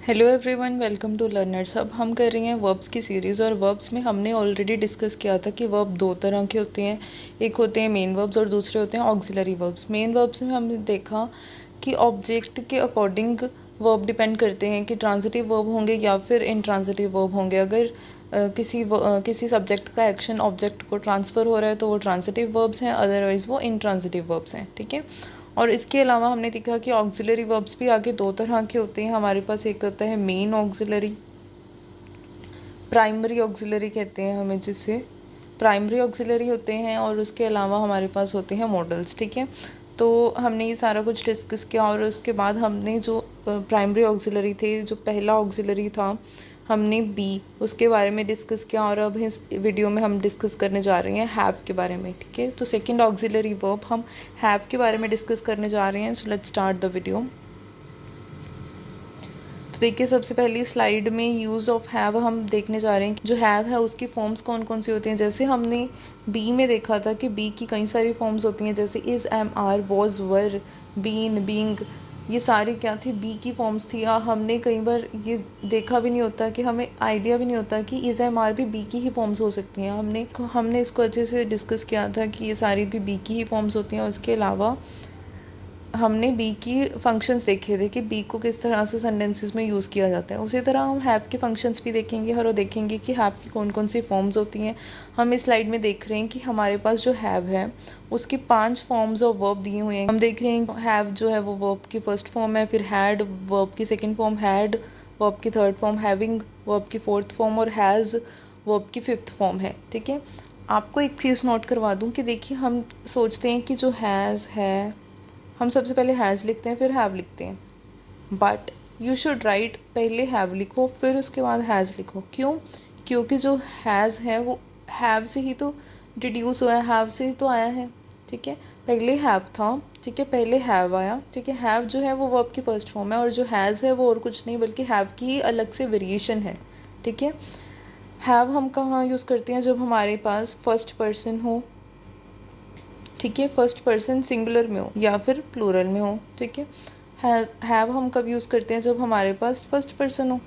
Hello everyone, welcome to learners. अब हम कर रहे हैं वर्ब्स की सीरीज़ और वर्ब्स में हमने ऑलरेडी डिस्कस किया था कि वर्ब दो तरह के होते हैं। एक होते हैं मेन वर्ब्स और दूसरे होते हैं ऑक्सिलरी वर्ब्स। मेन वर्ब्स में हमने देखा कि ऑब्जेक्ट के अकॉर्डिंग वर्ब डिपेंड करते हैं कि ट्रांजिटिव वर्ब होंगे या फिर इनट्रांजिटिव वर्ब होंगे। अगर किसी सब्जेक्ट का एक्शन ऑब्जेक्ट को ट्रांसफ़र हो रहा है तो वो ट्रांजिटिव वर्ब्स हैं, अदरवाइज़ वो इनट्रांजिटिव वर्ब्स हैं। ठीक है। और इसके अलावा हमने देखा कि ऑक्सिलरी वर्ब्स भी आगे दो तरह के होते हैं हमारे पास। एक होता है मेन ऑक्सिलरी, प्राइमरी ऑक्सिलरी कहते हैं हमें, जिससे प्राइमरी ऑक्सिलरी होते हैं, और उसके अलावा हमारे पास होते हैं मॉडल्स। ठीक है। तो हमने ये सारा कुछ डिस्कस किया और उसके बाद हमने जो प्राइमरी ऑक्सिलरी थे, जो पहला ऑक्सिलरी था हमने बी, उसके बारे में डिस्कस किया। और अब इस वीडियो में हम डिस्कस करने जा रहे हैं हैव के बारे में। ठीक है। तो सेकंड ऑक्सिलरी वर्ब हम हैव के बारे में डिस्कस करने जा रहे हैं। So let's start the video. तो देखिए, सबसे पहली स्लाइड में यूज़ ऑफ हैव हम देखने जा रहे हैं कि जो हैव है उसकी फॉर्म्स कौन कौन सी होती हैं। जैसे हमने बी में देखा था कि बी की कई सारी फॉर्म्स होती हैं, जैसे is, am, are, was, were, been, being, ये सारी क्या थी, बी की फॉर्म्स थी। या हमने कई बार ये देखा भी नहीं होता कि हमें आइडिया भी नहीं होता कि इज़, एम, आर भी बी की ही फॉर्म्स हो सकती हैं। हमने इसको अच्छे से डिस्कस किया था कि ये सारी भी बी की ही फॉर्म्स होती हैं। उसके अलावा हमने बी की फंक्शंस देखे थे कि बी को किस तरह से सेंटेंसेस में यूज़ किया जाता है। उसी तरह हम हैव के फंक्शंस भी देखेंगे और देखेंगे कि हैव की कौन कौन सी फॉर्म्स होती हैं। हम इस स्लाइड में देख रहे हैं कि हमारे पास जो हैव है उसकी 5 फॉर्म्स ऑफ वर्ब दिए हुए हैं। हम देख रहे हैं हैव जो है वो वर्ब की फर्स्ट फॉर्म है, फिर हैड वर्ब की सेकेंड फॉर्म, हैड वर्ब की थर्ड फॉर्म, हैविंग वर्ब की फोर्थ फॉर्म और हैज़ वर्ब की फिफ्थ फॉर्म है। ठीक है। आपको एक चीज़ नोट करवा दूँ कि देखिए, हम सोचते हैं कि जो हैज़ है, हम सबसे पहले हैज़ लिखते हैं फिर हैव लिखते हैं, बट यू शुड राइट पहले हैव लिखो फिर उसके बाद हैज़ लिखो। क्यों? क्योंकि जो हैज़ है वो हैव से ही तो डिड्यूस हुआ है, हैव से ही तो आया है। ठीक है। पहले हैव था, ठीक है, पहले हैव आया। ठीक है। हैव जो है वो वर्ब की फर्स्ट फॉर्म है और जो हैज़ है वो और कुछ नहीं बल्कि हैव की ही अलग से वेरिएशन है। ठीक है। हैव हम कहाँ यूज़ करते हैं? जब हमारे पास फर्स्ट पर्सन हो। ठीक है। फर्स्ट पर्सन सिंगुलर में हो या फिर प्लूरल में हो। ठीक है। हैव हम कब यूज़ करते हैं? जब हमारे पास फर्स्ट पर्सन हो।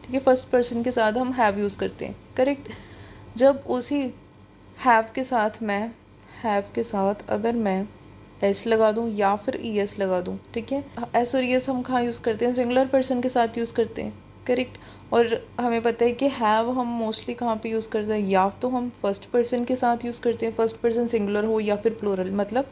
ठीक है। फर्स्ट पर्सन के साथ हम हैव यूज़ करते हैं, करेक्ट। जब उसी हैव के साथ अगर मैं एस लगा दूँ या फिर ई एस लगा दूँ, ठीक है। एस और ई एस हम कहाँ यूज़ करते हैं? सिंगुलर पर्सन के साथ यूज़ करते हैं, करेक्ट। और हमें पता है कि हैव हम मोस्टली कहाँ पे यूज़ करते हैं? या तो हम फर्स्ट पर्सन के साथ यूज़ करते हैं, फर्स्ट पर्सन सिंगुलर हो या फिर प्लूरल, मतलब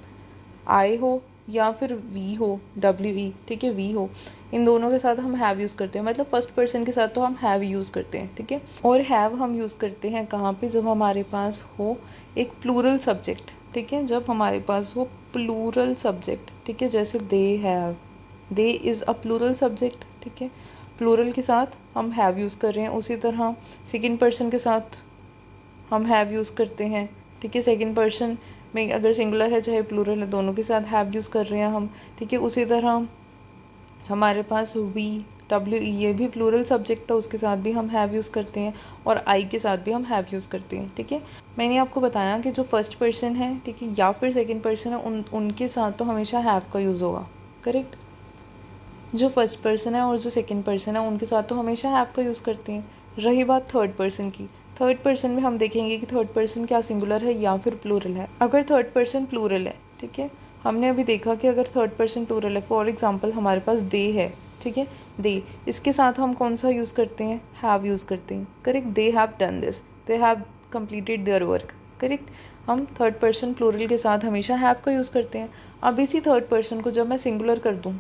आई हो या फिर वी हो, डब्ल्यू ई, ठीक है, वी हो, इन दोनों के साथ हम हैव यूज़ करते हैं। मतलब फर्स्ट पर्सन के साथ तो हम हैव यूज़ करते हैं। ठीक है। और हैव हम यूज़ करते हैं कहाँ पे? जब हमारे पास हो एक प्लूरल सब्जेक्ट। ठीक है। जब हमारे पास हो प्लूरल सब्जेक्ट, ठीक है, जैसे they have, they is a plural subject. ठीक है। प्लूरल के साथ हम हैव यूज़ कर रहे हैं। उसी तरह सेकंड पर्सन के साथ हम हैव यूज़ करते हैं। ठीक है। सेकंड पर्सन में अगर सिंगुलर है चाहे प्लूरल है, दोनों के साथ हैव यूज़ कर रहे हैं हम। ठीक है। उसी तरह हमारे पास वी, डब्ल्यू ई, ये भी प्लूरल सब्जेक्ट था, उसके साथ भी हम हैव यूज़ करते हैं। और आई के साथ भी हम हैव यूज़ करते हैं। ठीक है। मैंने आपको बताया कि जो फर्स्ट पर्सन है, ठीक है, या फिर सेकंड पर्सन है, उनके साथ तो हमेशा हैव का यूज़ होगा, करेक्ट। जो फर्स्ट पर्सन है और जो सेकंड पर्सन है उनके साथ तो हमेशा हैव का यूज़ करते हैं। रही बात थर्ड पर्सन की, थर्ड पर्सन में हम देखेंगे कि थर्ड पर्सन क्या सिंगुलर है या फिर प्लूरल है। अगर थर्ड पर्सन प्लूरल है, ठीक है, हमने अभी देखा कि अगर थर्ड पर्सन प्लूरल है, फॉर एग्जांपल हमारे पास दे है, ठीक है, दे, इसके साथ हम कौन सा यूज़ करते हैं? हैव यूज़ करते हैं, correct. They have done this, they have completed their work, correct. हम थर्ड पर्सन प्लूरल के साथ हमेशा हैव का यूज़ करते हैं। अब इसी थर्ड पर्सन को जब मैं सिंगुलर कर दूँ,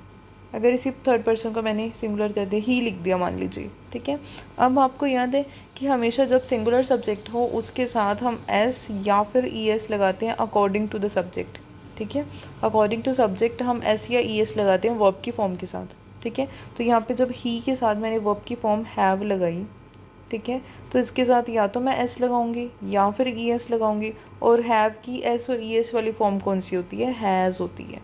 अगर इसी थर्ड पर्सन को मैंने सिंगुलर कर दिया, ही लिख दिया मान लीजिए, ठीक है। अब आपको याद है कि हमेशा जब सिंगुलर सब्जेक्ट हो उसके साथ हम एस या फिर ई एस लगाते हैं अकॉर्डिंग टू द सब्जेक्ट। ठीक है। अकॉर्डिंग टू सब्जेक्ट हम एस या ई एस लगाते हैं वर्ब की फॉर्म के साथ। ठीक है। तो यहाँ पे जब ही के साथ मैंने वर्ब की फॉर्म हैव लगाई, ठीक है, तो इसके साथ या तो मैं एस लगाऊंगी या फिर ई एस लगाऊंगी। और हैव की एस और ई एस वाली फॉर्म कौन सी होती है? हैज़ होती है,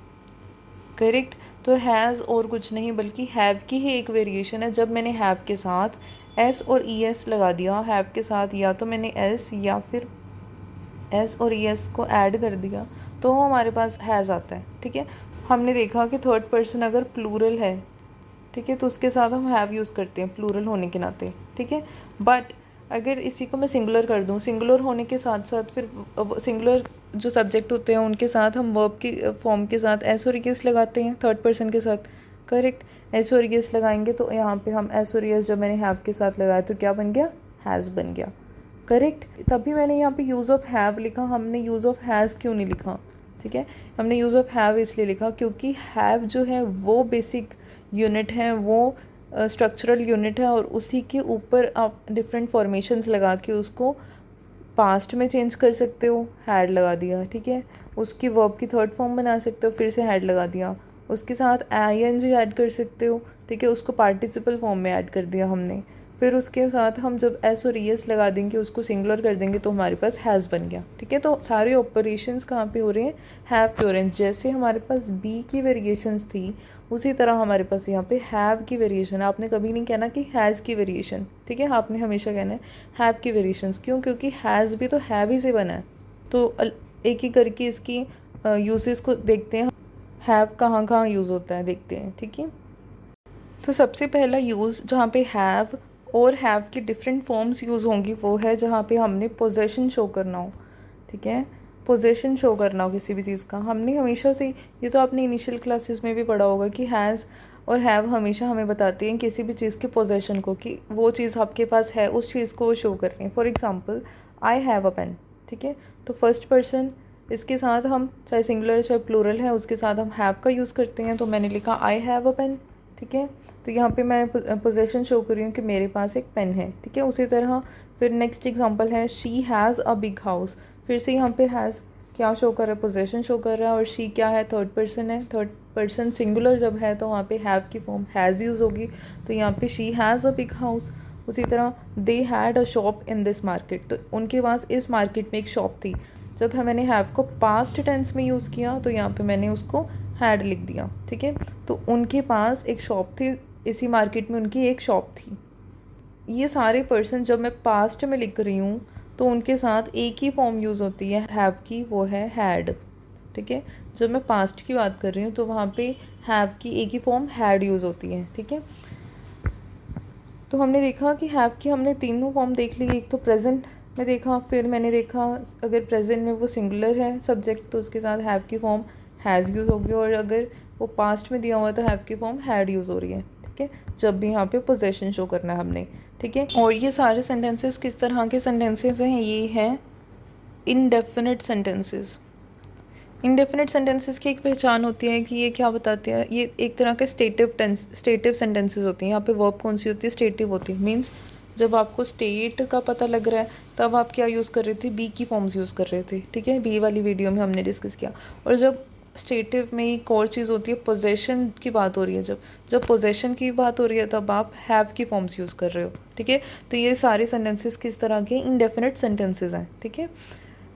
करेक्ट। तो हैज़ और कुछ नहीं बल्कि हैव की ही एक वेरिएशन है। जब मैंने हैव के साथ एस और ई एस लगा दिया, हैव के साथ या तो मैंने एस या फिर एस और ई एस को ऐड कर दिया, तो हमारे पास हैज़ आता है। ठीक है। हमने देखा कि थर्ड पर्सन अगर प्लूरल है, ठीक है, तो उसके साथ हम हैव यूज़ करते हैं प्लूरल होने के नाते, ठीक है। बट अगर इसी को मैं सिंगुलर कर दूँ, सिंगुलर होने के साथ साथ फिर सिंगुलर जो सब्जेक्ट होते हैं उनके साथ हम वर्ब की फॉर्म के साथ एस और ईएस लगाते हैं, थर्ड पर्सन के साथ, करेक्ट। एस और ईएस लगाएंगे तो यहाँ पे हम एस और ईएस जब मैंने हैव के साथ लगाया तो क्या बन गया, हैज़ बन गया, करेक्ट। तभी मैंने यहाँ पे यूज़ ऑफ हैव लिखा, हमने यूज़ ऑफ हैज़ क्यों नहीं लिखा, ठीक है। हमने यूज़ ऑफ हैव इसलिए लिखा क्योंकि हैव जो है वो बेसिक यूनिट है, वो स्ट्रक्चरल यूनिट है, और उसी के ऊपर आप डिफरेंट फॉर्मेशंस लगा के उसको पास्ट में चेंज कर सकते हो, हैड लगा दिया, ठीक है। उसकी वर्ब की थर्ड फॉर्म बना सकते हो, फिर से हैड लगा दिया। उसके साथ आईएनजी ऐड कर सकते हो, ठीक है, उसको पार्टिसिपल फॉर्म में ऐड कर दिया हमने। फिर उसके साथ हम जब एस और ईएस लगा देंगे, उसको सिंगुलर कर देंगे तो हमारे पास हैज़ बन गया, ठीक है। तो सारे ऑपरेशंस कहाँ पे हो रहे हैं, हैव पे हो रहे हैं। जैसे हमारे पास बी की वेरिएशंस थी उसी तरह हमारे पास यहाँ पे हैव की वेरिएशन। आपने कभी नहीं कहना कि हैज़ की वेरिएशन, ठीक है, आपने हमेशा कहना है हैव की वेरिएशंस। क्यों, क्योंकि हैज़ भी तो हैव ही से बना है। तो एक एक करके इसकी यूसेस को देखते हैं, हैव कहाँ कहाँ यूज़ होता है देखते हैं, ठीक है। तो सबसे पहला यूज़ जहाँ पे हैव और हैव की डिफरेंट फॉर्म्स यूज़ होंगी वो है जहाँ पे हमने पोजेशन शो करना हो, ठीक है, पोजेशन शो करना हो किसी भी चीज़ का। हमने हमेशा से, ये तो आपने इनिशियल क्लासेस में भी पढ़ा होगा कि हैज़ और हैव हमेशा हमें बताते हैं किसी भी चीज़ के पोजेशन को, कि वो चीज़ आपके पास है, उस चीज़ को वो शो कर रहे हैं। For example I have a pen, ठीक है, तो फर्स्ट पर्सन इसके साथ हम चाहे सिंगुलर चाहे प्लूरल है उसके साथ हम हैव का यूज़ करते हैं। तो मैंने लिखा आई हैव अ पेन, ठीक है, तो यहाँ पे मैं पोजेशन शो कर रही हूँ कि मेरे पास एक पेन है, ठीक है। उसी तरह फिर नेक्स्ट एग्जांपल है she has a big house, फिर से यहाँ पे हैज़ क्या शो कर रहा है, पोजेशन शो कर रहा है, और शी क्या है, थर्ड पर्सन है। थर्ड पर्सन सिंगुलर जब है तो वहाँ पे हैव की फॉर्म हैज़ यूज़ होगी, तो यहाँ पे she has a big house. उसी तरह they had a shop in this market, तो उनके पास इस मार्केट में एक शॉप थी। जब मैंने हैव को पास्ट टेंस में यूज़ किया तो यहाँ पे मैंने उसको हैड लिख दिया, ठीक है। तो उनके पास एक शॉप थी, इसी मार्केट में उनकी एक शॉप थी। ये सारे पर्सन जब मैं पास्ट में लिख रही हूँ तो उनके साथ एक ही फॉर्म यूज़ होती है हैव की, वो है हैड, ठीक है। जब मैं पास्ट की बात कर रही हूँ तो वहाँ पे हैव की एक ही फॉर्म हैड यूज़ होती है, ठीक है। तो हमने देखा कि हैव की हमने तीनों फॉर्म देख ली। एक तो प्रेजेंट में देखा, फिर मैंने देखा अगर प्रेजेंट में वो सिंगुलर है सब्जेक्ट तो उसके साथ हैव की फॉर्म हैज़ यूज़ होगी, और अगर वो पास्ट में दिया हुआ है तो हैव की फॉर्म हैड यूज़ हो रही है, ठीक है, जब भी यहाँ पे पोजेशन शो करना है हमने, ठीक है। और ये सारे सेंटेंसेस किस तरह के सेंटेंसेस हैं, ये है इनडेफिनिट सेंटेंसेस। इनडेफिनिट सेंटेंसेस की एक पहचान होती है कि ये क्या बताते हैं, ये एक तरह के स्टेटिव सेंटेंसेस होती हैं। यहाँ पे वर्ब कौन सी होती है, स्टेटिव होती है। मीन्स जब आपको स्टेट का पता लग रहा है तब आप क्या यूज़ कर रहे थे, बी की फॉर्म्स यूज़ कर रहे थे, ठीक है, बी वाली वीडियो में हमने डिस्कस किया। और जब स्टेटिव में एक और चीज़ होती है, पोजेशन की बात हो रही है, जब पोजेशन की बात हो रही है तब आप हैव की फॉर्म्स यूज़ कर रहे हो, ठीक है। तो ये सारे सेंटेंसेस किस तरह के इनडेफिनिट सेंटेंसेस हैं, ठीक है।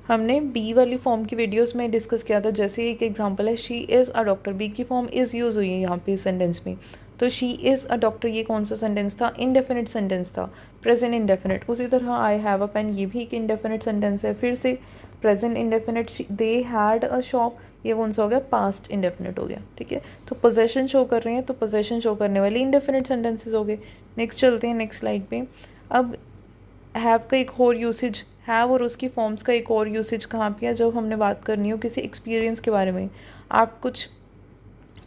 हमने बी वाली फॉर्म की वीडियोस में डिस्कस किया था। जैसे एक एग्जांपल है she is a doctor, be की फॉर्म इज़ यूज़ हुई है यहाँ पे इस सेंटेंस में। तो शी इज़ अ डॉक्टर ये कौन सा सेंटेंस था, इनडेफिनिट सेंटेंस था, प्रेजेंट इनडेफिनिट। उसी तरह आई हैव अ पेन ये भी एक इनडेफिनिट सेंटेंस है, फिर से present indefinite. They had a shop ये कौन सा हो गया, पास्ट इनडेफिनिट हो गया, ठीक है। तो पोजेशन शो कर रहे हैं तो पोजेशन शो करने वाले इनडेफिनिट सेंटेंसेस हो गए। नेक्स्ट चलते हैं नेक्स्ट स्लाइड पे। अब हैव का एक और यूसेज, हैव और उसकी फॉर्म्स का एक और यूसेज कहाँ पे है, जब हमने बात करनी हो किसी एक्सपीरियंस के बारे में। आप कुछ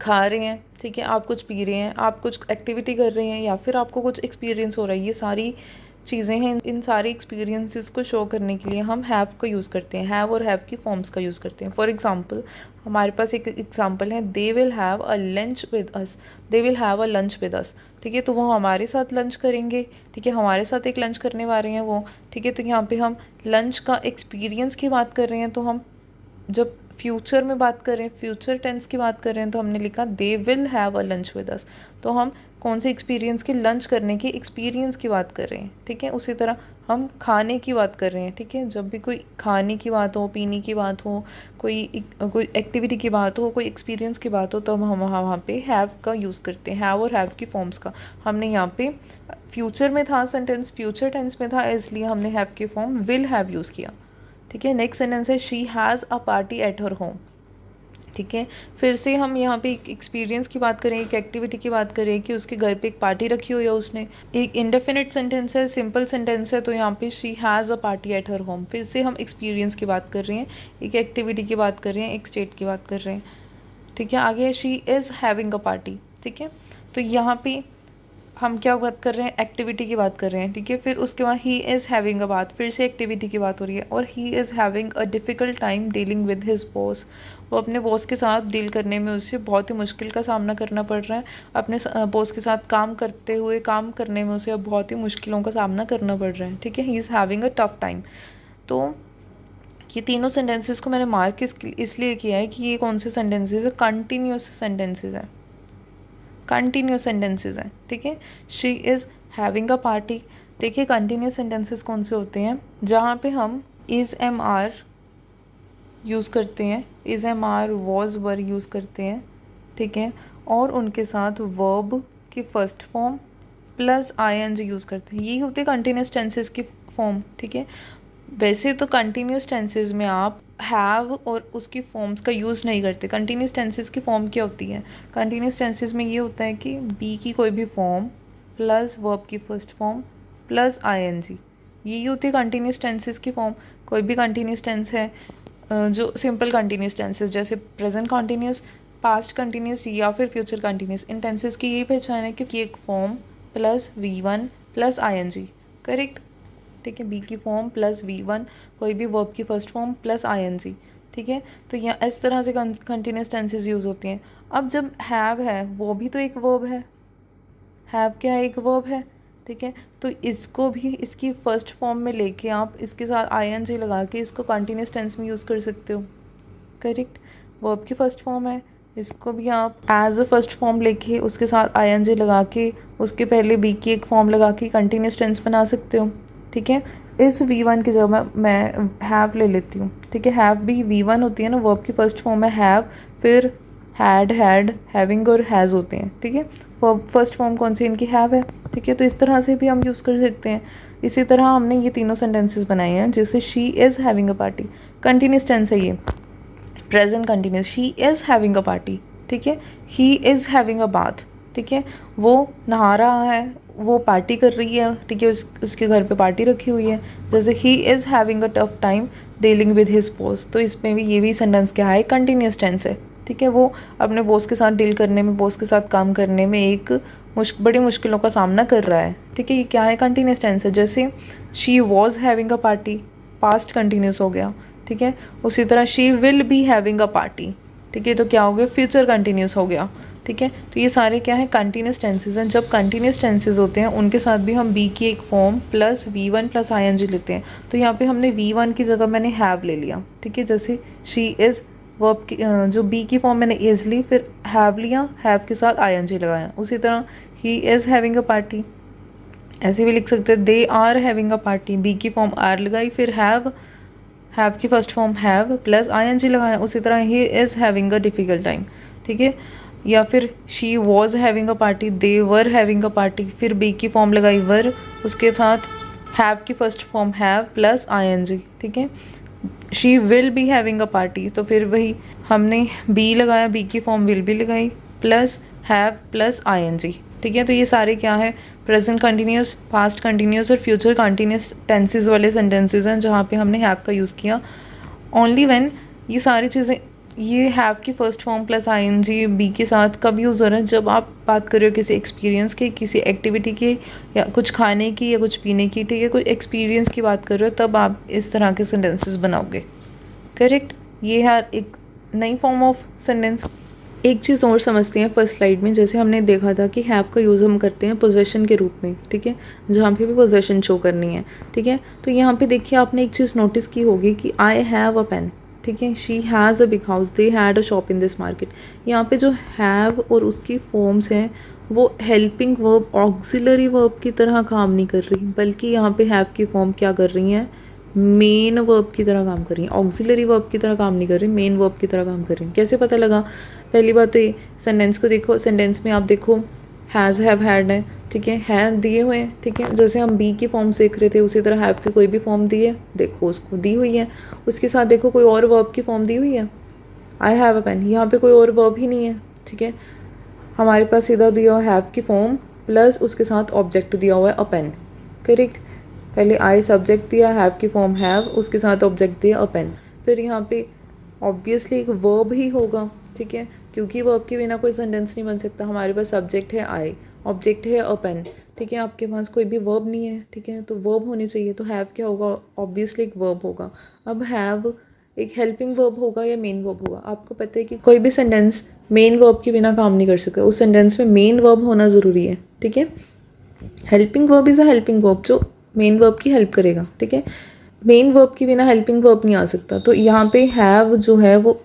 खा रहे हैं, ठीक है, आप कुछ पी रहे हैं, आप कुछ एक्टिविटी कर रहे हैं, या फिर आपको कुछ एक्सपीरियंस हो रहा है, ये सारी चीज़ें हैं। इन सारे एक्सपीरियंसेस को शो करने के लिए हम हैव का यूज़ करते हैं, हैव और हैव की फॉर्म्स का यूज़ करते हैं। फॉर एग्जांपल हमारे पास एक एग्जांपल है, दे will have a lunch with us, they will have a lunch with us, ठीक है। तो वो हमारे साथ लंच करेंगे, ठीक है, हमारे साथ एक लंच करने वाले हैं वो, ठीक है। तो यहाँ पे हम लंच का एक्सपीरियंस की बात कर रहे हैं, तो हम जब फ्यूचर में बात करें, फ्यूचर टेंस की बात करें, तो हमने लिखा दे will have a lunch with us. तो हम कौन से एक्सपीरियंस की, लंच करने के एक्सपीरियंस की बात कर रहे हैं, ठीक है। उसी तरह हम खाने की बात कर रहे हैं, ठीक है, जब भी कोई खाने की बात हो, पीने की बात हो, कोई एक्टिविटी की बात हो, कोई एक्सपीरियंस की बात हो, तो हम वहाँ पे हैव का यूज़ करते हैं, हैव और हैव की फॉर्म्स का। हमने यहाँ पे फ्यूचर में था सेंटेंस, फ्यूचर टेंस में था, इसलिए हमने हैव की फॉर्म विल हैव यूज़ किया, ठीक है। नेक्स्ट सेंटेंस है she has a party at her home, ठीक है। फिर से हम यहाँ पे एक एक्सपीरियंस की बात करें, एक एक्टिविटी की बात करें कि उसके घर पे एक पार्टी रखी हुई है उसने। एक इंडेफिनिट सेंटेंस है, सिंपल सेंटेंस है, तो यहाँ पे she has a party at her home. फिर से हम एक्सपीरियंस की बात कर रहे हैं, एक एक्टिविटी की बात कर रहे हैं, एक स्टेट की बात कर रहे हैं। ठीक है, आगे she is having a party. ठीक है, तो यहाँ पे हम क्या बात कर रहे हैं, एक्टिविटी की बात कर रहे हैं। ठीक है, फिर उसके बाद ही इज़ हैविंग अ बात, फिर से एक्टिविटी की बात हो रही है। और ही is having a difficult time dealing with his boss, वो अपने बॉस के साथ डील करने में उससे बहुत ही मुश्किल का सामना करना पड़ रहा है। अपने बॉस के साथ काम करते हुए काम करने में उसे अब बहुत ही मुश्किलों का सामना करना पड़ रहा है। ठीक है, he is having a tough time. तो ये तीनों सेंटेंसेस को मैंने मार्क इसलिए किया है कि ये कौन से सेंटेंसेस है, कंटिन्यूस सेंटेंसेस हैं, कंटिन्यूस सेंटेंसेस हैं। ठीक है, she is having a party. देखिए कंटिन्यूस सेंटेंसेस कौन से होते हैं, जहाँ पे हम इज़ एम आर यूज़ करते हैं, is am are was were use करते हैं। ठीक है, और उनके साथ वर्ब की first form plus I N G use करते हैं। यही होते हैं कंटिन्यूस टेंसेस की फॉर्म। ठीक है, वैसे तो कंटिन्यूस टेंसेस में आप हैव और उसकी फॉर्म्स का यूज़ नहीं करते। कंटिन्यूस टेंसेस की फॉर्म क्या होती है, कंटिन्यूस टेंसेस में ये होता है कि बी की कोई भी फॉर्म प्लस वर्ब की फर्स्ट फॉर्म प्लस आईएनजी, यही होती है कंटिन्यूस टेंसेस की फॉर्म। कोई भी कंटिन्यूस टेंस है जो सिंपल कंटिन्यूस टेंसेस जैसे प्रेजेंट कंटिन्यूस, पास्ट कंटिन्यूस या फिर फ्यूचर कंटिन्यूस, इन टेंसेस की यही पहचान है कि एक form plus V1 plus ING. Correct. ठीक है, बी की फॉर्म प्लस V1, कोई भी वर्ब की फर्स्ट फॉर्म प्लस आईएनजी। ठीक है, तो यहाँ इस तरह से कंटिन्यूस टेंसेस यूज़ होती हैं। अब जब हैव है वो भी तो एक वर्ब है, हैव क्या है, एक वर्ब है। ठीक है, तो इसको भी इसकी फर्स्ट फॉर्म में लेके आप इसके साथ आईएनजी लगा के इसको कंटिन्यूस टेंस में यूज़ कर सकते हो। करेक्ट, वर्ब की फर्स्ट फॉर्म है, इसको भी आप एज अ फर्स्ट फॉर्म लेके उसके साथ आईएनजी लगा के उसके पहले बी की एक फॉर्म लगा के कंटिन्यूस टेंस बना सकते हो। ठीक है, इस V1 की जगह मैं हैव ले लेती हूँ। ठीक है, हैव भी V1 होती है ना, वर्ब की फर्स्ट फॉर्म है हैव, फिर हैड, हैविंग और हैज़ होते हैं। ठीक है, वर्ब फर्स्ट फॉर्म कौन सी इनकी, हैव है। ठीक है, तो इस तरह से भी हम यूज़ कर सकते हैं। इसी तरह हमने ये तीनों सेंटेंसेस बनाए हैं, जैसे she is having a party, continuous tense है ये, present continuous, she is having a party. ठीक है, he is having a bath. ठीक है, वो नहा रहा है, वो पार्टी कर रही है। ठीक है, उसके घर पे पार्टी रखी हुई है। जैसे ही is having a tough time dealing with his boss, तो इसमें भी ये भी सेंटेंस क्या है, कंटिन्यूस टेंस है। ठीक है, वो अपने बॉस के साथ डील करने में, बॉस के साथ काम करने में एक बड़ी मुश्किलों का सामना कर रहा है। ठीक है, ये क्या है, कंटिन्यूस टेंस है। जैसे she was having a party, past continuous हो गया। ठीक है, उसी तरह she will be having a party. ठीक है, तो क्या हो गया, फ्यूचर कंटिन्यूस हो गया। ठीक है, तो ये सारे क्या है, कंटिन्यूस टेंसेज हैं। जब कंटिन्यूस टेंसेज होते हैं उनके साथ भी हम बी की एक form plus V1 plus ING लेते हैं। तो यहाँ पे हमने V1 की जगह मैंने हैव ले लिया। ठीक है, जैसे शी इज़, वर्ब की जो बी की फॉर्म मैंने इज़ ली, फिर हैव लिया, हैव के साथ आईएनजी लगाया। उसी तरह he is having a party, ऐसे भी लिख सकते हैं they are having a party, be की फॉर्म आर लगाई, फिर हैव की first form have plus ING लगाया। उसी तरह he is having a difficult time. ठीक है, या फिर she was having a party, they were having a party, फिर बी की फॉर्म लगाई वर, उसके साथ हैव की first form have plus ING. ठीक है, she will be having a party, तो फिर वही हमने बी लगाया, बी की फॉर्म विल बी लगाई प्लस हैव प्लस आईएनजी। ठीक है, तो ये सारे क्या है, प्रेजेंट कंटिन्यूस, पास्ट कंटिन्यूस और फ्यूचर कंटिन्यूस टेंसेज वाले सेंटेंसेज हैं, जहाँ पे हमने हैव का यूज़ किया। ओनली व्हेन ये सारी चीज़ें, ये हैव की first form plus ING be के साथ कब यूज़ हो रहा है, जब आप बात कर रहे हो किसी एक्सपीरियंस की, किसी एक्टिविटी की, या कुछ खाने की या कुछ पीने की। ठीक है, कोई एक्सपीरियंस की बात कर रहे हो, तब आप इस तरह के सेंटेंसेस बनाओगे। करेक्ट, ये है एक नई फॉर्म ऑफ सेंटेंस। एक चीज़ और समझते हैं फर्स्ट स्लाइड में, जैसे हमने देखा था कि हैव का यूज़ हम करते हैं पोजेशन के रूप में। ठीक है, जहाँ पे भी पोजेशन शो करनी है। ठीक है, तो यहाँ पे देखिए आपने एक चीज़ नोटिस की होगी कि आई हैव अ पेन। ठीक है, she has a big house, they had a shop in this market. यहाँ पे जो हैव और उसकी फॉर्म्स हैं वो हेल्पिंग वर्ब, ऑक्सिलरी वर्ब की तरह काम नहीं कर रही, बल्कि यहाँ पे हैव की फॉर्म क्या कर रही हैं, मेन वर्ब की तरह काम कर रही हैं। ऑक्सिलरी वर्ब की तरह काम नहीं कर रही, मेन वर्ब की तरह काम कर रही हैं। कैसे पता लगा, पहली बात तो ये सेंटेंस को देखो, सेंटेंस में आप देखो हैज़, हैव, हैड है। ठीक है दिए हुए हैं। ठीक है, जैसे हम बी की फॉर्म सीख रहे थे, उसी तरह हैव की कोई भी फॉर्म दी है, देखो उसको दी हुई है। उसके साथ देखो कोई और वर्ब की फॉर्म दी हुई है, आई हैव अ पेन, यहाँ पे कोई और वर्ब ही नहीं है, ठीक है। हमारे पास सीधा दिया हुआ हैव की फॉर्म प्लस उसके साथ ऑब्जेक्ट दिया हुआ है अ पेन, करेक्ट। पहले आई सब्जेक्ट दिया, हैव की फॉर्म हैव, उसके साथ ऑब्जेक्ट दिया अ पेन। फिर यहाँ पे ऑब्वियसली एक वर्ब ही होगा, ठीक है, क्योंकि वर्ब के बिना कोई सेंटेंस नहीं बन सकता। हमारे पास सब्जेक्ट है आई, ऑब्जेक्ट है अ पेन, ठीक है। आपके पास कोई भी वर्ब नहीं है, ठीक है, तो वर्ब होनी चाहिए। तो हैव क्या होगा, ऑब्वियसली एक वर्ब होगा। अब हैव एक हेल्पिंग वर्ब होगा या मेन वर्ब होगा। आपको पता है कि कोई भी सेंटेंस मेन वर्ब के बिना काम नहीं कर सकता, उस सेंटेंस में मेन वर्ब होना ज़रूरी है, ठीक है। Helping verb is a helping verb जो मेन वर्ब की हेल्प करेगा, ठीक है। मेन वर्ब के बिना हेल्पिंग वर्ब नहीं आ सकता। तो यहाँ पे हैव जो है वो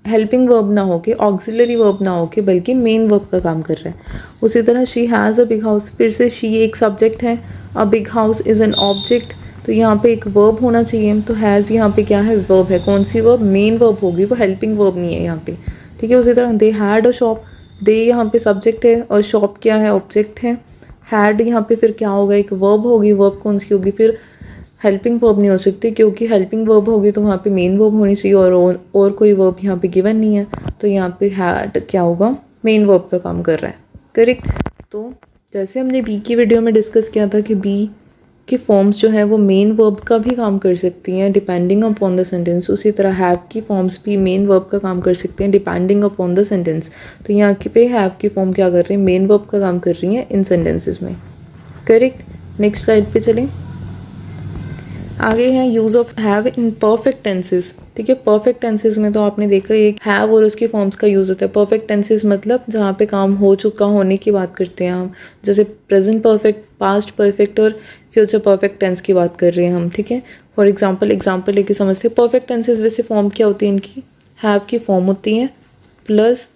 हेल्पिंग वर्ब ना होके, ऑक्सिलरी वर्ब ना होके, बल्कि मेन वर्ब का काम कर रहा है। उसी तरह she has a big house, फिर से शी एक सब्जेक्ट है, a big house is an object, तो यहाँ पे एक वर्ब होना चाहिए। तो हैज़ यहाँ पे क्या है, वर्ब है। कौन सी वर्ब, मेन वर्ब होगी, वो हेल्पिंग वर्ब नहीं है यहाँ पे, ठीक है। उसी तरह दे हैड अ शॉप, दे यहाँ पे सब्जेक्ट है और शॉप क्या है, ऑब्जेक्ट है। हैड यहाँ पे फिर क्या होगा, एक वर्ब होगी। वर्ब कौन सी होगी, फिर हेल्पिंग वर्ब नहीं हो सकती, क्योंकि हेल्पिंग वर्ब होगी तो वहाँ पे मेन वर्ब होनी चाहिए, और कोई वर्ब यहाँ पे गिवन नहीं है। तो यहाँ पे हैड क्या होगा, मेन वर्ब का काम कर रहा है, करेक्ट। तो जैसे हमने बी की वीडियो में डिस्कस किया था कि बी की फॉर्म्स जो है वो मेन वर्ब का भी काम कर सकती हैं डिपेंडिंग अपॉन द सेंटेंस, उसी तरह हैव की फॉर्म्स भी मेन वर्ब का काम कर सकते हैं डिपेंडिंग अपॉन द सेंटेंस। तो यहाँ पे हैव की फॉर्म क्या कर रही है, मेन वर्ब का काम कर रही है इन सेंटेंसेस में, करेक्ट। नेक्स्ट स्लाइड पे चलें। आगे है use of have in perfect tenses, ठीक है। परफेक्ट टेंसेस में तो आपने देखा एक हैव और उसकी फॉर्म्स का यूज़ होता है। परफेक्ट टेंसेस मतलब जहाँ पे काम हो चुका होने की बात करते हैं हम, जैसे प्रेजेंट परफेक्ट, पास्ट परफेक्ट और फ्यूचर परफेक्ट टेंस की बात कर रहे हैं हम, ठीक है। फॉर एग्जाम्पल लेके समझते हैं। परफेक्ट टेंसेस वैसे फॉर्म क्या होती है इनकी, हैव की फॉर्म होती है प्लस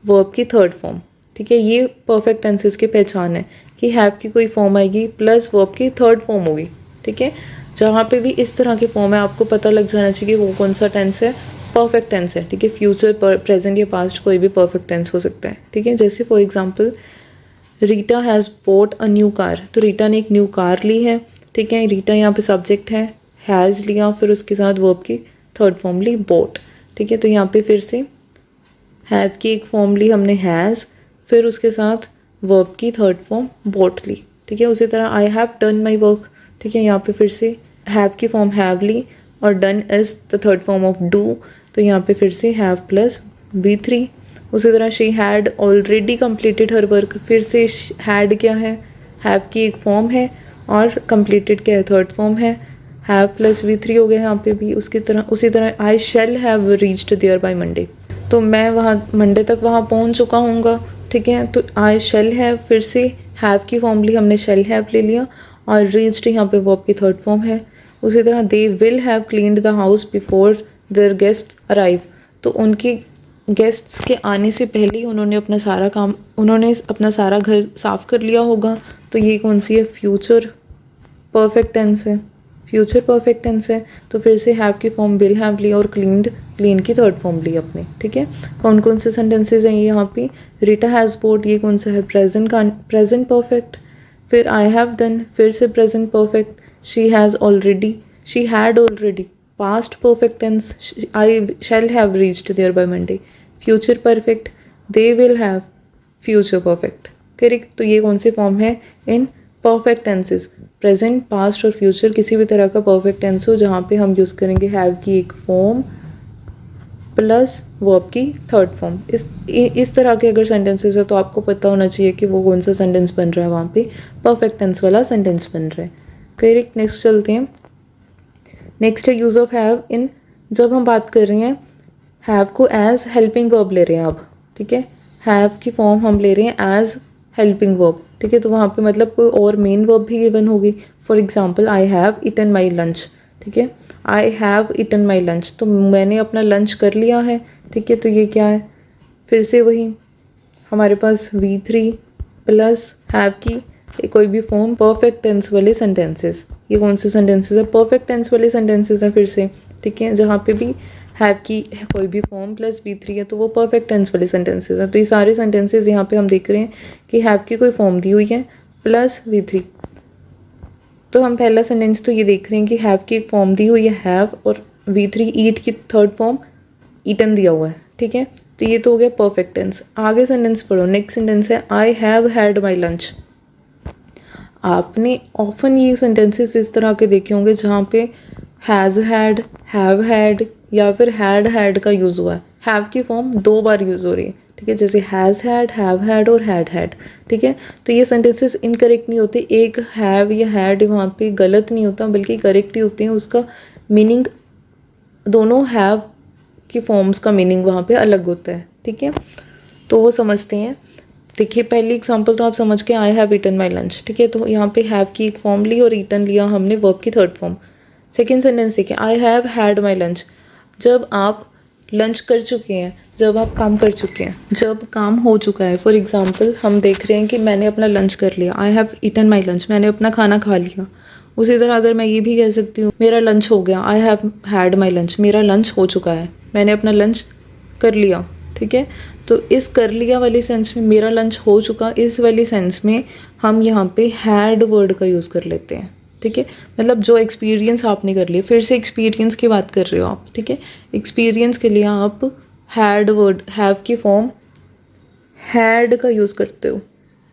वर्ब की थर्ड फॉर्म, ठीक है। ये परफेक्ट टेंसेस की पहचान है कि हैव की कोई फॉर्म आएगी प्लस वर्ब की थर्ड फॉर्म होगी, ठीक है। जहाँ पे भी इस तरह की फॉर्म है आपको पता लग जाना चाहिए कि वो कौन सा टेंस है, परफेक्ट टेंस है, ठीक है। फ्यूचर, प्रेजेंट या पास्ट कोई भी परफेक्ट टेंस हो सकता है, ठीक है। जैसे for example Rita has boat a new car, तो रीटा ने एक न्यू कार ली है, ठीक है। रीटा यहाँ पे सब्जेक्ट है, हैज़ लिया, फिर उसके साथ वर्ब की थर्ड फॉर्म ली बोट, ठीक है। तो यहाँ पे फिर से हैव की एक फॉर्म ली हमने हैज़, फिर उसके साथ वर्ब की थर्ड फॉर्म बोट ली, ठीक है। उसी तरह I have done my work, ठीक है। यहाँ पे फिर से हैव की फॉर्म हैव ली और done is the third form of do, तो यहाँ पे फिर से हैव प्लस B3। उसी तरह she had already completed her work, फिर से हैड क्या है, हैव की एक फॉर्म है और कंप्लीटेड क्या है, थर्ड फॉर्म है, हैव प्लस V3 हो गया यहाँ पे भी। उसी तरह I shall have reached there by Monday, तो मैं वहाँ मंडे तक वहाँ पहुँच चुका हूँगा, ठीक है। तो आई शैल हैव, फिर से हैव की फॉर्म ली हमने, शैल हैव ले लिया और रीच्ड यहाँ पे वर्ब की थर्ड फॉर्म है। उसी तरह दे will have cleaned the house before there guest arrive, तो उनके गेस्ट्स के आने से पहले ही उन्होंने अपना सारा घर साफ़ कर लिया होगा। तो ये कौन सी है, फ्यूचर परफेक्ट टेंस है, फ्यूचर परफेक्ट टेंस है। तो फिर से हैव की फॉर्म विल हैव ली और क्लीन की थर्ड फॉर्म ली अपने, ठीक है। कौन कौन से सेंटेंसेज हैं ये यहाँ पे, रीटा हैज़ बोट, ये कौन सा है, प्रेजेंट परफेक्ट। फिर आई हैव डन, फिर से present perfect. She had already, past perfect tense, I shall have reached there by Monday, future perfect. They will have, future perfect, correct. तो ये कौन से फॉर्म है in perfect tenses, present, past और future, किसी भी तरह का परफेक्ट टेंस हो जहाँ पे हम यूज़ करेंगे हैव की एक फॉर्म प्लस वर्ब की थर्ड फॉर्म। इस तरह के अगर सेंटेंसेस है तो आपको पता होना चाहिए कि वो कौन सा सेंटेंस बन रहा है, वहाँ पे परफेक्ट टेंस वाला सेंटेंस बन रहा है, करेक्ट। नेक्स्ट चलते हैं। नेक्स्ट है यूज़ ऑफ हैव इन, जब हम बात कर रहे हैं हैव को एज हेल्पिंग वर्ब ले रहे हैं अब, ठीक है। हैव की फॉर्म हम ले रहे हैं एज हेल्पिंग वर्ब, ठीक है। तो वहाँ पे मतलब कोई और मेन वर्ब भी गिवन होगी। For example I have eaten my lunch, ठीक है। I have eaten my lunch, तो मैंने अपना लंच कर लिया है, ठीक है। तो ये क्या है, फिर से वही हमारे पास V3 प्लस हैव की कोई भी फॉर्म, परफेक्ट टेंस वाले सेंटेंसेस। ये कौन से सेंटेंसेस है, परफेक्ट टेंस वाले सेंटेंसेस हैं फिर से, ठीक है। जहाँ पे भी हैव की कोई भी फॉर्म प्लस V3 है तो वो परफेक्ट टेंस वाले सेंटेंसेस हैं। तो ये सारे सेंटेंसेस यहाँ पे हम देख रहे हैं कि हैव की कोई फॉर्म दी हुई है प्लस V3। तो हम पहला सेंटेंस तो ये देख रहे हैं कि हैव की एक फॉर्म दी हुई है हैव, और V3 ईट की थर्ड फॉर्म ईटन दिया हुआ है, ठीक है। तो ये तो हो गया परफेक्ट टेंस। आगे सेंटेंस पढ़ो, नेक्स्ट सेंटेंस है I have had my lunch. आपने ऑफन ये सेंटेंसेस इस तरह के देखे होंगे जहाँ पे हैज़ हैड, हैव हैड या फिर हैड का यूज़ हुआ है। हैव की फॉर्म 2 बार यूज़ हो रही है, ठीक है, जैसे हैज़ हैड, हैव हैड और हैड, ठीक है। तो ये सेंटेंसेस इनकरेक्ट नहीं होते, एक हैव या हैड वहाँ पे गलत नहीं होता बल्कि करेक्ट ही होते हैं। उसका मीनिंग, दोनों हैव की फॉर्म्स का मीनिंग वहाँ पे अलग होता है, ठीक है। तो वो समझते हैं। देखिए पहली एग्जांपल तो आप समझ के, I have eaten my lunch, ठीक है। तो यहाँ पे हैव की एक फॉर्म ली और ईटन लिया हमने वर्ब की थर्ड फॉर्म। सेकेंड सेंटेंस देखिए, I have had my lunch. जब आप लंच कर चुके हैं, जब आप काम कर चुके हैं, जब काम हो चुका है। फॉर एग्जाम्पल हम देख रहे हैं कि मैंने अपना लंच कर लिया, I have eaten my lunch, मैंने अपना खाना खा लिया। उसी तरह अगर मैं ये भी कह सकती हूँ मेरा लंच हो गया, I have had my lunch, मेरा लंच हो चुका है, मैंने अपना लंच कर लिया, ठीक है। तो इस कर लिया वाली सेंस में, मेरा लंच हो चुका, इस वाली सेंस में हम यहाँ पे हैड वर्ड का यूज़ कर लेते हैं, ठीक है। मतलब जो एक्सपीरियंस आपने कर लिया, फिर से एक्सपीरियंस की बात कर रहे हो आप, ठीक है। एक्सपीरियंस के लिए आप हैड वर्ड, हैव की फॉर्म हैड का यूज़ करते हो,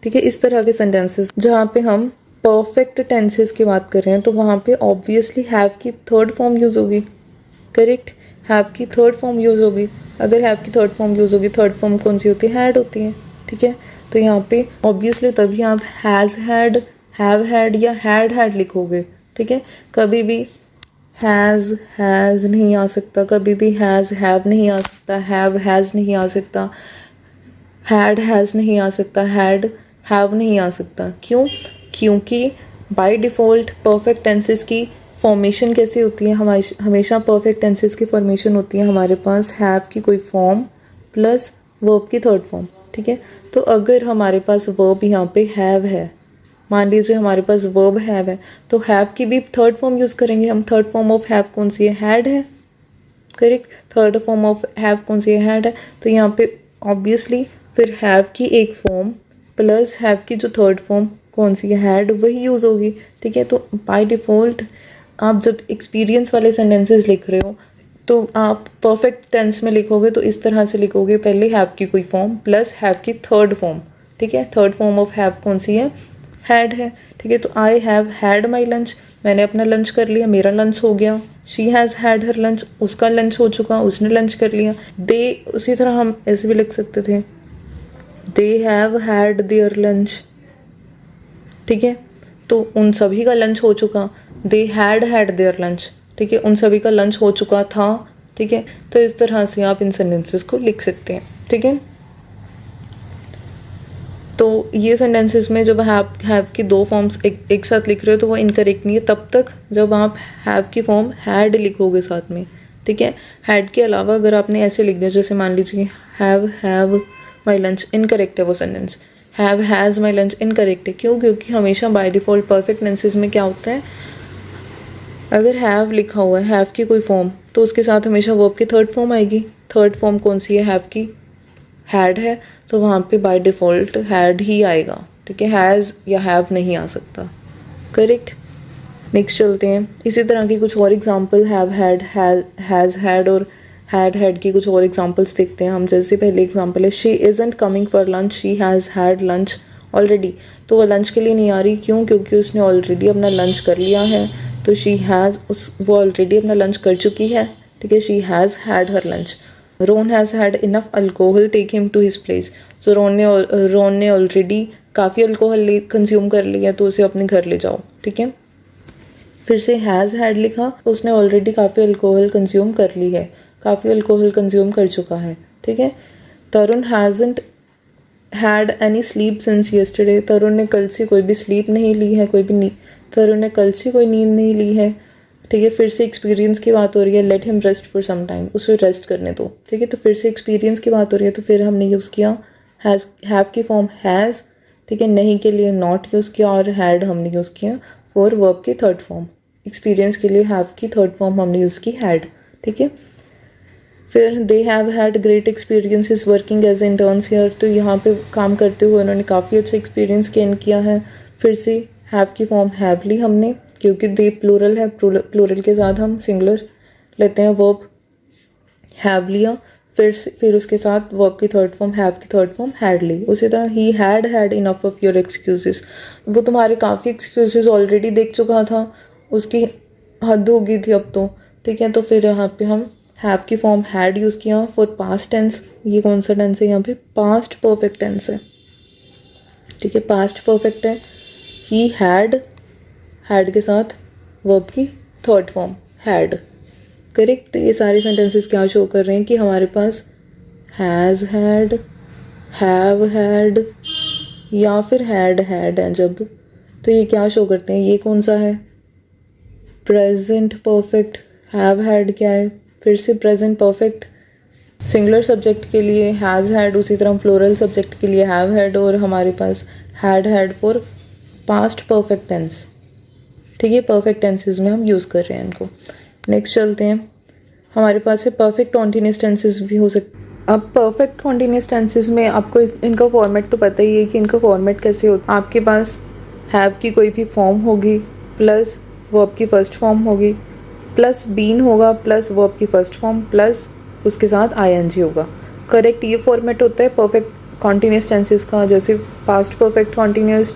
ठीक है। इस तरह के सेंटेंसेस जहाँ पे हम परफेक्ट टेंसेस की बात कर रहे हैं तो वहाँ पे ऑब्वियसली हैव की थर्ड फॉर्म यूज़ होगी, करेक्ट। हैव की थर्ड फॉर्म यूज़ होगी। अगर हैव की थर्ड फॉर्म यूज़ होगी, थर्ड फॉर्म कौन सी होती है, हैड होती है, ठीक है। तो यहाँ पे ऑब्वियसली तभी आप हैज़ हैड, हैव हैड या हैड लिखोगे, ठीक है। कभी भी हैज़ नहीं आ सकता, कभी भी हैव नहीं आ सकता, हैज़ नहीं आ सकता, हैज़ नहीं आ सकता, हैव नहीं आ सकता। क्यों? क्योंकि बाय डिफ़ॉल्ट परफेक्ट टेंसेस की फॉर्मेशन कैसी होती है, हमेशा परफेक्ट टेंसेस की फॉर्मेशन होती है हमारे पास हैव की कोई फॉर्म प्लस वर्ब की थर्ड फॉर्म, ठीक है। तो अगर हमारे पास वर्ब यहाँ पे हैव है, मान लीजिए हमारे पास वर्ब हैव है, तो हैव की भी थर्ड फॉर्म यूज़ करेंगे हम। थर्ड फॉर्म ऑफ हैव कौन सी है, हैड है, correct. Third form of have कौन सी है, हैड है। तो यहाँ पे ऑब्वियसली फिर हैव की एक फॉर्म प्लस हैव की जो थर्ड फॉर्म कौन सी है, हैड, वही यूज़ होगी, ठीक है। तो बाय डिफ़ॉल्ट आप जब एक्सपीरियंस वाले सेंटेंसेस लिख रहे हो तो आप परफेक्ट टेंस में लिखोगे तो इस तरह से लिखोगे, पहले हैव की कोई फॉर्म प्लस हैव की थर्ड फॉर्म, ठीक है। थर्ड फॉर्म ऑफ हैव कौन सी है, हैड है, ठीक है। तो I have had my lunch, मैंने अपना लंच कर लिया, मेरा लंच हो गया। She has had her lunch, उसका लंच हो चुका, उसने लंच कर लिया। दे, उसी तरह हम ऐसे भी लिख सकते थे, दे हैव हैड देयर लंच, ठीक है। तो उन सभी का लंच हो चुका, दे हैड देयर लंच, ठीक है, उन सभी का लंच हो चुका था, ठीक है। तो इस तरह से आप इन सेंटेंसेस को लिख सकते हैं, ठीक है। तो ये सेंटेंसेस में जब हैव की दो फॉर्म्स एक साथ लिख रहे हो तो वो इनकरेक्ट नहीं है तब तक जब आप हैव की फॉर्म हैड लिखोगे साथ में, ठीक है। हैड के अलावा अगर आपने ऐसे लिख दिया, जैसे मान लीजिए हैव माई लंच, इनकरेक्ट है वो sentence. Have has my lunch, incorrect है। क्यों? क्योंकि हमेशा बाय डिफ़ॉल्ट परफेक्ट टेंसेस में क्या होता है, अगर हैव लिखा हुआ है, हैव की कोई फॉर्म, तो उसके साथ हमेशा वर्ब की थर्ड फॉर्म आएगी। थर्ड फॉर्म कौन सी है, हैव की, हैड है, तो वहाँ पे बाय डिफ़ॉल्ट हैड ही आएगा, ठीक है। हैज़ या हैव नहीं आ सकता, करेक्ट। नेक्स्ट चलते हैं, इसी तरह की कुछ और example have had, has had और हैड की कुछ और एग्जांपल्स देखते हैं हम। जैसे पहले एग्जांपल है, she isn't coming for lunch, she has had lunch already. तो वो लंच के लिए नहीं आ रही, क्यों? क्योंकि उसने ऑलरेडी अपना लंच कर लिया है। तो शी हैज़, वो ऑलरेडी अपना लंच कर चुकी है, ठीक है। She has had her lunch. Ron has had enough alcohol, take him to his place. तो रोन ने ऑलरेडी काफ़ी अल्कोहल कंज्यूम कर लिया, तो उसे अपने घर ले जाओ, ठीक है। फिर से हैज़ हैड लिखा, उसने ऑलरेडी काफ़ी अल्कोहल कंज्यूम कर ली है, काफ़ी अल्कोहल कंज्यूम कर चुका है, ठीक है। Tarun hasn't had any sleep since yesterday. Tarun ने कल से कोई भी स्लीप नहीं ली है, तरुण ने कल से कोई नींद नहीं ली है, ठीक है। फिर से एक्सपीरियंस की बात हो रही है, let him rest for some time, उसे रेस्ट करने दो, ठीक है। तो फिर से एक्सपीरियंस की बात हो रही है, तो फिर हमने यूज़ किया हैव की फॉर्म हैज़, ठीक है। नहीं के लिए नॉट यूज़ किया और हैड हमने यूज़ किया फॉर वर्ब की थर्ड फॉर्म। एक्सपीरियंस के लिए हैव की थर्ड फॉर्म हमने यूज़ की हैड, ठीक है। फिर they have had great experiences working as interns here. तो यहाँ पे काम करते हुए उन्होंने काफ़ी अच्छा एक्सपीरियंस गेन किया है। फिर से हैव की फॉर्म हैव ली हमने, क्योंकि दे प्लूरल है, प्लूरल के साथ हम सिंगुलर लेते हैं वर्ब। हैव लिया, फिर उसके साथ वर्ब की थर्ड फॉर्म हैव की थर्ड फॉर्म हैड ली। उसी तरह he had enough of your excuses, वो तुम्हारे काफ़ी एक्सक्यूजेस ऑलरेडी देख चुका था, उसकी हद हो गई थी अब तो, ठीक है। तो फिर यहाँ पे हम हैव की फॉर्म हैड यूज़ किया फॉर पास्ट टेंस। ये कौन सा टेंस है यहाँ पे? पास्ट परफेक्ट टेंस है, ठीक है, पास्ट परफेक्ट है। ही हैड के साथ वर्ब की थर्ड फॉर्म हैड, करेक्ट। तो ये सारे सेंटेंसेस क्या शो कर रहे हैं कि हमारे पास हैज़ हैड, हैव हैड या फिर हैड है जब, तो ये क्या शो करते हैं? ये कौन सा है? Present perfect. हैव हैड क्या है? फिर से प्रेजेंट परफेक्ट। सिंगुलर सब्जेक्ट के लिए हैज़ हैड, उसी तरह फ्लोरल सब्जेक्ट के लिए हैव हैड, और हमारे पास had for past perfect tense, ठीक है। परफेक्ट टेंसेस में हम यूज़ कर रहे हैं इनको। नेक्स्ट चलते हैं, हमारे पास है परफेक्ट कॉन्टीन्यूस टेंसेस भी हो सकते। अब परफेक्ट कॉन्टीन्यूस टेंसेस में आपको इनका फॉर्मेट तो पता ही है कि इनका फॉर्मेट कैसे होता है। आपके पास हैव की कोई भी फॉर्म होगी, प्लस वर्ब की फर्स्ट फॉर्म होगी, प्लस बीन होगा, प्लस वर्ब की फर्स्ट फॉर्म, प्लस उसके साथ आईएनजी होगा, करेक्ट। ये फॉर्मेट होता है परफेक्ट कॉन्टीन्यूस टेंसेस का, जैसे past perfect continuous,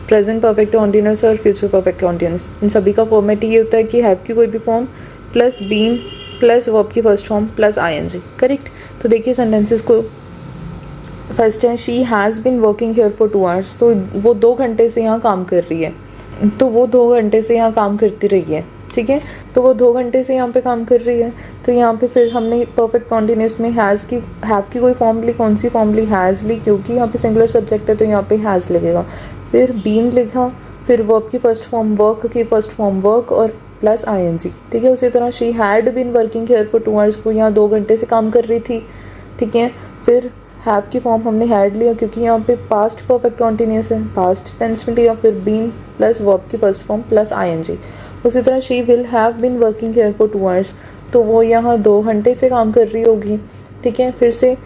present perfect continuous और फ्यूचर परफेक्ट कॉन्टीन्यूस। इन सभी का फॉर्मेट ये होता है कि हैव की कोई भी form plus been plus verb की first form plus ING, correct. तो देखिए सेंटेंसेस को, फर्स्ट है she has been working here for 2 hours, तो वो 2 घंटे से यहाँ काम कर रही है, तो वो 2 घंटे से यहाँ काम करती रही है, ठीक है। तो वो 2 घंटे से यहाँ पे काम कर रही है, तो यहाँ पे फिर हमने परफेक्ट कॉन्टीन्यूस में हैव की कोई फॉर्म ली, कौन सी फॉर्म ली? हैज़ ली, क्योंकि यहाँ पे सिंगुलर सब्जेक्ट है तो यहाँ पे हैज़ लगेगा। फिर बीन लिखा, फिर वर्ब की फर्स्ट फॉर्म वर्क की फर्स्ट फॉर्म वर्क और प्लस आईएनजी, ठीक है। उसी तरह she had been working here for 2 hours, वो यहाँ 2 घंटे से काम कर रही थी, ठीक है। फिर हैव की फॉर्म हमने हैड लिया क्योंकि यहाँ पे पास्ट परफेक्ट कॉन्टीन्यूस है, पास्ट टेंस में लिया, फिर बीन प्लस वर्ब की फर्स्ट फॉर्म प्लस आईएनजी। उसी तरह she will have been working here for 2 hours, तो वो यहाँ 2 घंटे से काम कर रही होगी, ठीक है। फिर से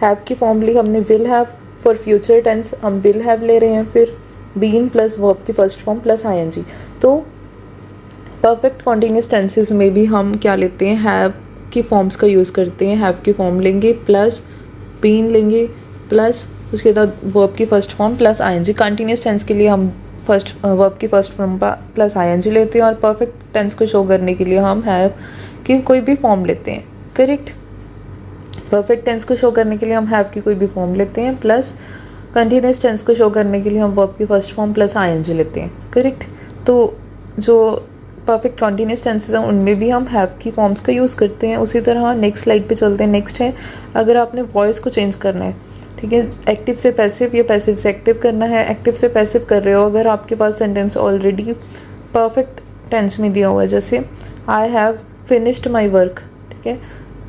हैव की फॉर्म ली हमने will have, for future tense हम विल हैव ले रहे हैं, फिर बीन प्लस वर्ब की फर्स्ट फॉर्म प्लस आईएनजी। तो परफेक्ट कॉन्टीन्यूस टेंसेस में भी हम क्या लेते हैं? हैव की फॉर्म्स का यूज़ करते हैं। हैव की फॉर्म लेंगे प्लस बीन लेंगे प्लस उसके बाद वर्ब की first form plus ING. Continuous tense के लिए हम फर्स्ट वर्ब की फर्स्ट फॉर्म प्लस आईएनजी लेते हैं, और परफेक्ट टेंस को शो करने के लिए हम हैव की कोई भी फॉर्म लेते हैं, करेक्ट। परफेक्ट टेंस को शो करने के लिए हम हैव की कोई भी फॉर्म लेते हैं, प्लस कंटिन्यूस टेंस को शो करने के लिए हम वर्ब की फर्स्ट फॉर्म प्लस आईएनजी लेते हैं, करेक्ट। तो जो परफेक्ट कॉन्टीन्यूस टेंसेस हैं उनमें भी हम हैव की फॉर्म्स का यूज़ करते हैं। उसी तरह नेक्स्ट स्लाइड पे चलते हैं। नेक्स्ट है, अगर आपने वॉइस को चेंज करना है, ठीक है, एक्टिव से पैसिव या पैसिव से एक्टिव करना है, एक्टिव से पैसिव कर रहे हो, अगर आपके पास सेंटेंस ऑलरेडी परफेक्ट टेंस में दिया हुआ है, जैसे I have finished my work, ठीक है,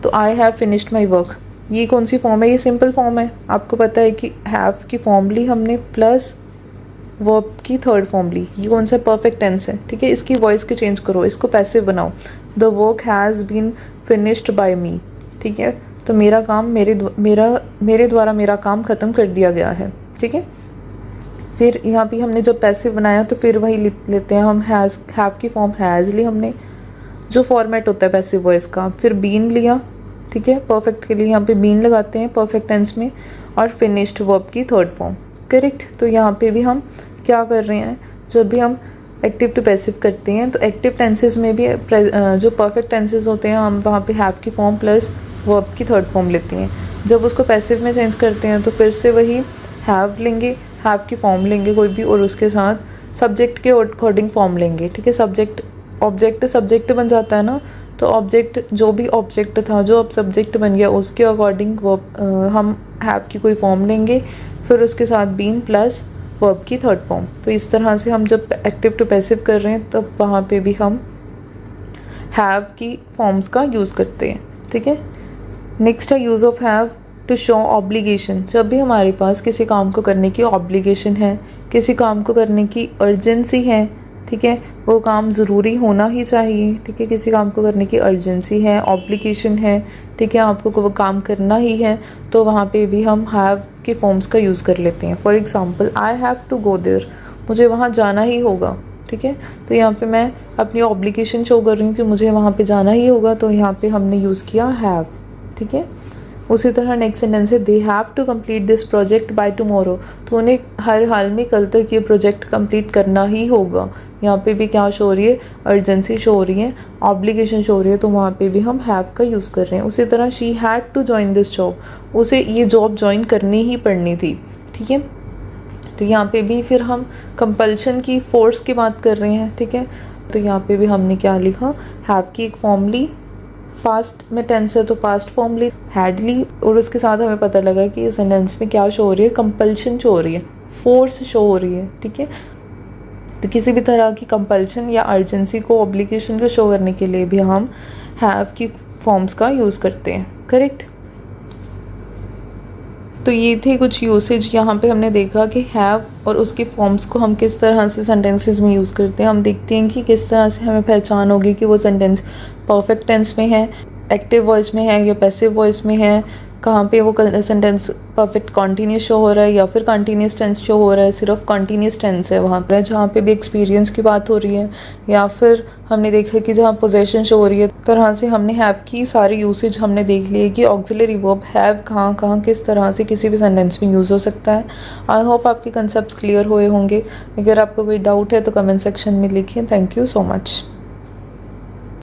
तो I have finished my work, ये कौन सी फॉर्म है? ये सिंपल फॉर्म है। आपको पता है कि हैव की फॉर्म ली हमने प्लस वर्ब की थर्ड फॉर्म ली, ये कौन सा परफेक्ट टेंस है, ठीक है। इसकी वॉइस के चेंज करो, इसको पैसिव बनाओ। The work has been finished by me, ठीक है, तो मेरा काम मेरे द्वारा मेरा काम ख़त्म कर दिया गया है, ठीक है। फिर यहाँ पे हमने जब पैसिव बनाया तो फिर वही लेते हैं हम, हैव की फॉर्म हैज़ ली हमने, जो फॉर्मेट होता है पैसिव वॉइस का। फिर बीन लिया, ठीक है, परफेक्ट के लिए यहाँ पे बीन लगाते हैं परफेक्ट टेंस में, और फिनिश्ड वर्ब की थर्ड फॉर्म, करेक्ट। तो यहाँ पे भी हम क्या कर रहे हैं, जब भी हम एक्टिव टू पैसिव करते हैं तो एक्टिव टेंसेस में भी जो परफेक्ट टेंसेस होते हैं हम वहाँ पे हैव की फॉर्म प्लस वर्ब की थर्ड फॉर्म लेते हैं। जब उसको पैसिव में चेंज करते हैं तो फिर से वही हैव लेंगे, हैव की फॉर्म लेंगे कोई भी, और उसके साथ सब्जेक्ट के अकॉर्डिंग फॉर्म लेंगे, ठीक है। सब्जेक्ट ऑब्जेक्ट सब्जेक्ट बन जाता है ना, तो ऑब्जेक्ट जो भी ऑब्जेक्ट था जो अब सब्जेक्ट बन गया उसके अकॉर्डिंग हम हैव की कोई फॉर्म लेंगे, फिर उसके साथ बीन प्लस वर्ब की थर्ड फॉर्म। तो इस तरह से हम जब एक्टिव टू पैसिव कर रहे हैं तब वहाँ पे भी हम हैव की फॉर्म्स का यूज़ करते हैं, ठीक है। नेक्स्ट है use of have to show obligation. जब भी हमारे पास किसी काम को करने की ऑब्लिगेशन है, किसी काम को करने की अर्जेंसी है, ठीक है, वो काम ज़रूरी होना ही चाहिए, ठीक है, किसी काम को करने की अर्जेंसी है, ऑब्लिगेशन है, ठीक है, आपको वो काम करना ही है, तो वहाँ पे भी हम हैव के फॉर्म्स का यूज़ कर लेते हैं। For example I have to go there, मुझे वहाँ जाना ही होगा, ठीक है। तो यहाँ पे मैं अपनी ऑब्लिगेशन शो कर रही हूँ कि मुझे वहाँ पे जाना ही होगा, तो यहाँ पे हमने यूज़ किया हैव, ठीक है। उसी तरह नेक्स्ट सेंटेंस है they have to complete this project by tomorrow, तो उन्हें हर हाल में कल तक ये प्रोजेक्ट कंप्लीट करना ही होगा। यहाँ पे भी क्या शो हो रही है, अर्जेंसी शो हो रही है, ऑब्लिगेशन शो हो रही है, तो वहाँ पे भी हम हैव का यूज़ कर रहे हैं। उसी तरह she had to join this job, उसे ये जॉब ज्वाइन करनी ही पड़नी थी, ठीक है। तो यहाँ पे भी फिर हम कंपल्शन की, फोर्स की बात कर रहे हैं, ठीक है। तो यहाँ पे भी हमने क्या लिखा, हैव की एक फॉर्म ली, पास्ट में टेंस है तो पास्ट फॉर्म ली, हैड ली, और उसके साथ हमें पता लगा कि इस सेंटेंस में क्या शो हो रही है, कंपल्शन शो हो रही है, फोर्स शो हो रही है, ठीक है। तो किसी भी तरह की कंपल्शन या अर्जेंसी को, ऑब्लिगेशन को शो करने के लिए भी हम हैव की फॉर्म्स का यूज़ करते हैं, करेक्ट। तो ये थे कुछ यूसेज, यहाँ पे हमने देखा कि हैव और उसकी फॉर्म्स को हम किस तरह से सेंटेंसेस में यूज़ करते हैं। हम देखते हैं कि किस तरह से हमें पहचान होगी कि वो सेंटेंस परफेक्ट टेंस में है, एक्टिव वॉइस में है या पैसिव वॉइस में है, कहाँ पे वो सेंटेंस परफेक्ट कॉन्टीन्यूस शो हो रहा है या फिर कॉन्टीन्यूस टेंस शो हो रहा है, सिर्फ कॉन्टीन्यूस टेंस है वहाँ पर, जहाँ पे भी एक्सपीरियंस की बात हो रही है, या फिर हमने देखा कि जहाँ पोजेशन शो हो रही है। तरह से हमने हैव की सारी यूसेज हमने देख ली है कि ऑक्सिलरी वर्ब हैव कहाँ कहाँ किस तरह से किसी भी सेंटेंस में यूज़ हो सकता है। आई होप आपके कंसेप्ट क्लियर हुए होंगे। अगर आपको कोई डाउट है तो कमेंट सेक्शन में लिखें। Thank you so much.